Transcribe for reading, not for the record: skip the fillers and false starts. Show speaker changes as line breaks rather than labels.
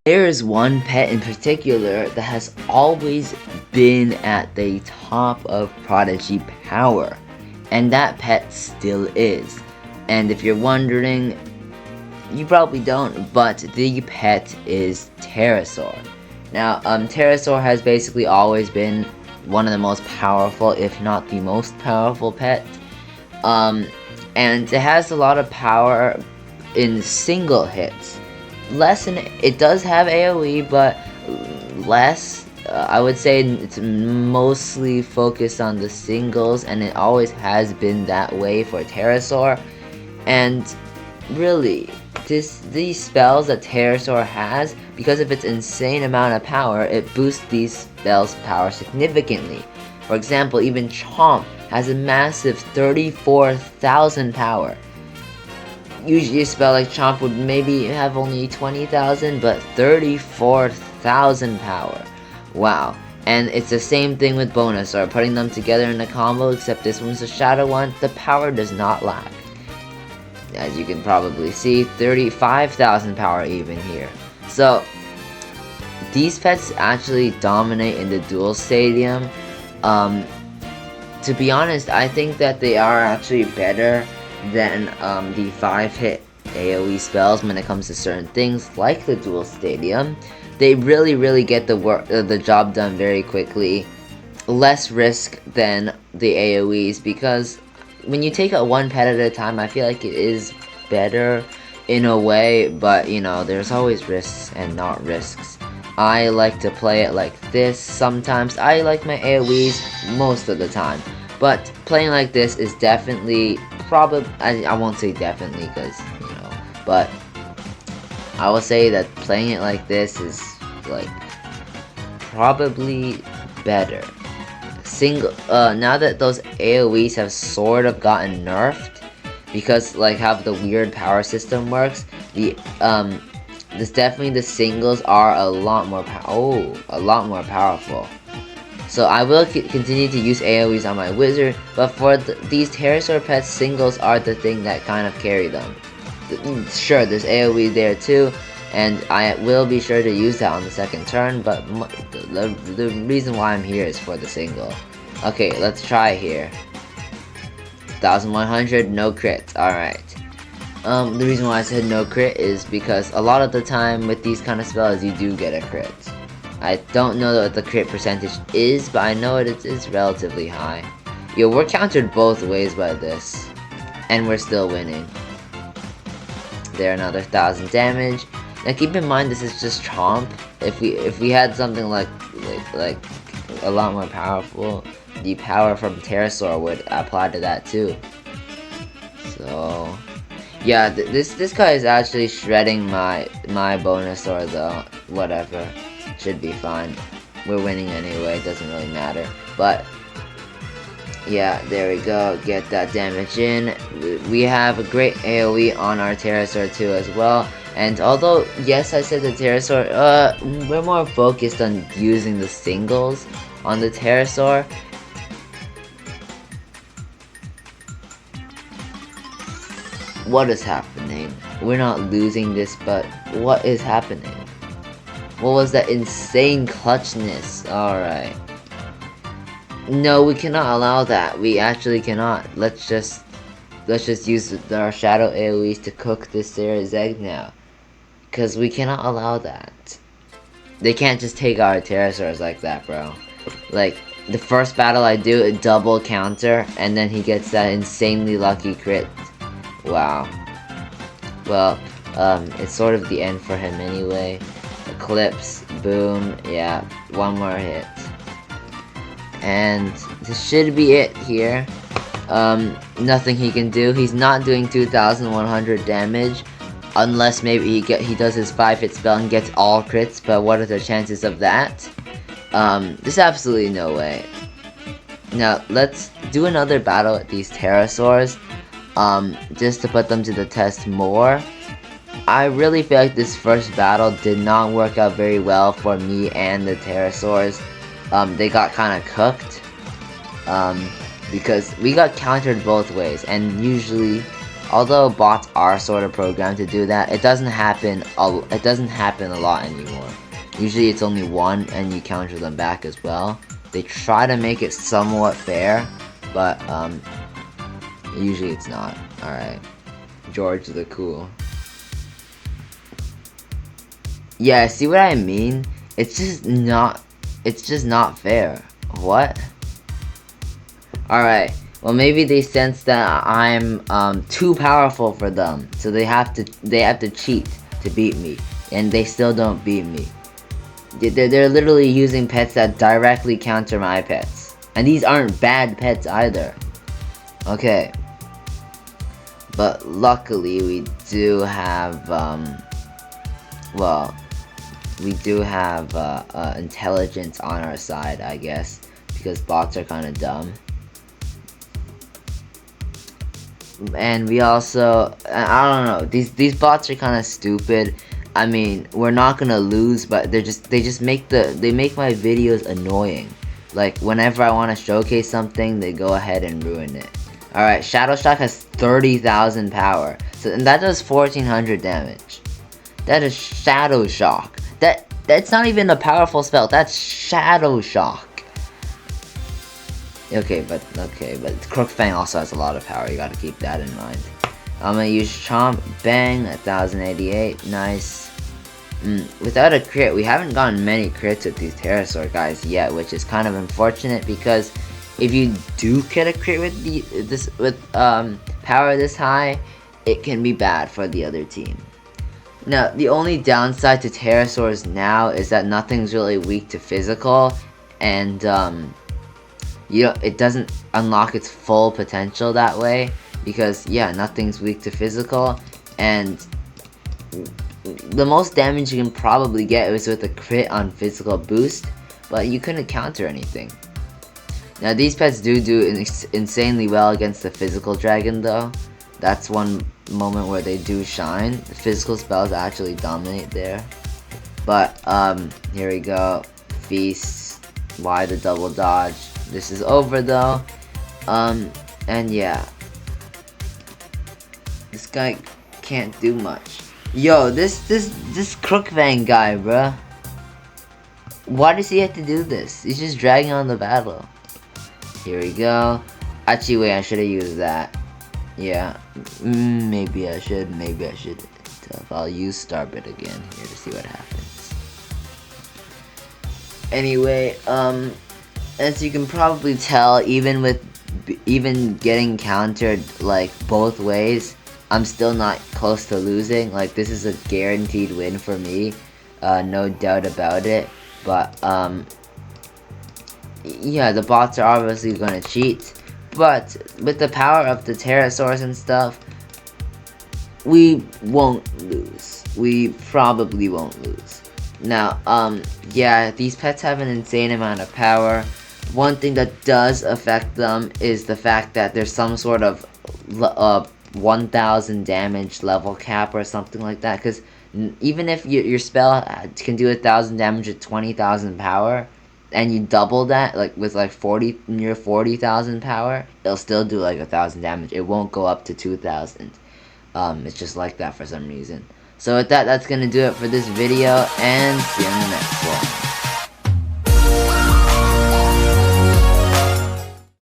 There is one pet in particular that has always been at the top of Prodigy power, and that pet still is. And if you're wondering, you probably don't, but the pet is Terrosaur. Now, Terrosaur has basically always been one of the most powerful, if not the most powerful pet. And it has a lot of power in single hits. It does have AoE, but less. I would say it's mostly focused on the singles, and it always has been that way for Terrasaur. And really, these spells that Terrasaur has, because of its insane amount of power, it boosts these spells' power significantly. For example, even Chomp has a massive 34,000 power. Usually a spell like Chomp would maybe have only 20,000, but 34,000 power. Wow. And it's the same thing with Bonusaur, putting them together in a combo, except this one's a shadow one, the power does not lack. As you can probably see, 35,000 power even here. So, these pets actually dominate in the duel stadium. To be honest, I think that they are actually better than the 5-hit AoE spells when it comes to certain things like the duel stadium. They really get the job done very quickly. Less risk than the AoEs, because when you take it one pet at a time, I feel like it is better in a way, but you know, there's always risks and not risks. I like to play it like this sometimes. I like my AoEs most of the time, but playing like this is definitely I won't say definitely, because you know, but I will say that playing it like this is like probably better. Now that those AoEs have sort of gotten nerfed, because like how the weird power system works, definitely the singles are a lot more powerful. So I will continue to use AoEs on my wizard, but for these Terrosaur pets, singles are the thing that kind of carry them. Sure, there's AoE there too, and I will be sure to use that on the second turn, but the reason why I'm here is for the single. Okay, let's try here. 1100, no crit, alright. The reason why I said no crit is because a lot of the time with these kind of spells, you do get a crit. I don't know what the crit percentage is, but I know it is relatively high. Yo, we're countered both ways by this, and we're still winning. There, another 1,000 damage. Now keep in mind, this is just Chomp. If we had something like a lot more powerful, the power from Terrosaur would apply to that too. So yeah, this guy is actually shredding my Bonusaur though. Whatever, should be fine. We're winning anyway, doesn't really matter. But yeah, there we go. Get that damage in. We have a great AoE on our Terrosaur too as well. And although, yes, I said the Terrosaur, we're more focused on using the singles on the Terrosaur. What is happening? We're not losing this, but what is happening? What was that insane clutchness? Alright. No, we cannot allow that. We actually cannot. Let's just use our shadow AoEs to cook this Sarah's egg now. Because we cannot allow that. They can't just take our Terrasaurs like that, bro. Like, the first battle I do, a double counter, and then he gets that insanely lucky crit. Wow. Well, it's sort of the end for him anyway. Eclipse, boom, yeah, one more hit. And this should be it here. Nothing he can do. He's not doing 2,100 damage. Unless maybe he does his 5-hit spell and gets all crits, but what are the chances of that? There's absolutely no way. Now, let's do another battle with these Terrasaurs, just to put them to the test more. I really feel like this first battle did not work out very well for me and the Terrasaurs. They got kind of cooked, because we got countered both ways, and usually Although bots are sort of programmed to do that, it doesn't happen a lot anymore. Usually it's only one and you counter them back as well. They try to make it somewhat fair, but usually it's not. Alright. George the Cool. Yeah, see what I mean? It's just not fair. What? Alright. Well, maybe they sense that I'm too powerful for them, so they have to cheat to beat me, and they still don't beat me. They're literally using pets that directly counter my pets, and these aren't bad pets either. Okay, but luckily we do have well, we do have intelligence on our side, I guess, because bots are kind of dumb. And we also, I don't know, these bots are kind of stupid. I mean, we're not gonna lose, but they make my videos annoying. Like whenever I want to showcase something, they go ahead and ruin it. All right, Shadow Shock has 30,000 power, so and that does 1,400 damage. That is Shadow Shock. That's not even a powerful spell. That's Shadow Shock. Okay, but Crook Fang also has a lot of power. You gotta keep that in mind. I'm gonna use Chomp, bang, 1088, nice. Without a crit, we haven't gotten many crits with these Terrosaur guys yet, which is kind of unfortunate because if you do get a crit with power this high, it can be bad for the other team. Now, the only downside to Terrasaurs now is that nothing's really weak to physical, and it doesn't unlock its full potential that way, because yeah, nothing's weak to physical, and the most damage you can probably get is with a crit on physical boost, but you couldn't counter anything. Now these pets do insanely well against the physical dragon though. That's one moment where they do shine. The physical spells actually dominate there. But here we go. Feast. Why the double dodge? This is over though. And yeah. This guy can't do much. Yo, this Crook Fang guy, bruh. Why does he have to do this? He's just dragging on the battle. Here we go. Actually, wait, I should have used that. Yeah. Maybe I should. I'll use Starbit again here to see what happens. Anyway, as you can probably tell, even getting countered like both ways, I'm still not close to losing. Like, this is a guaranteed win for me, no doubt about it. But yeah, the bots are obviously gonna cheat, but with the power of the Terrosaurs and stuff, we won't lose. We probably won't lose. Now, yeah, these pets have an insane amount of power. One thing that does affect them is the fact that there's some sort of 1,000 damage level cap or something like that, because even if your spell can do 1,000 damage at 20,000 power, and you double that, like with like 40,000 power, it'll still do like 1,000 damage. It won't go up to 2,000. It's just like that for some reason. So with that, that's gonna do it for this video, and see you in the next one.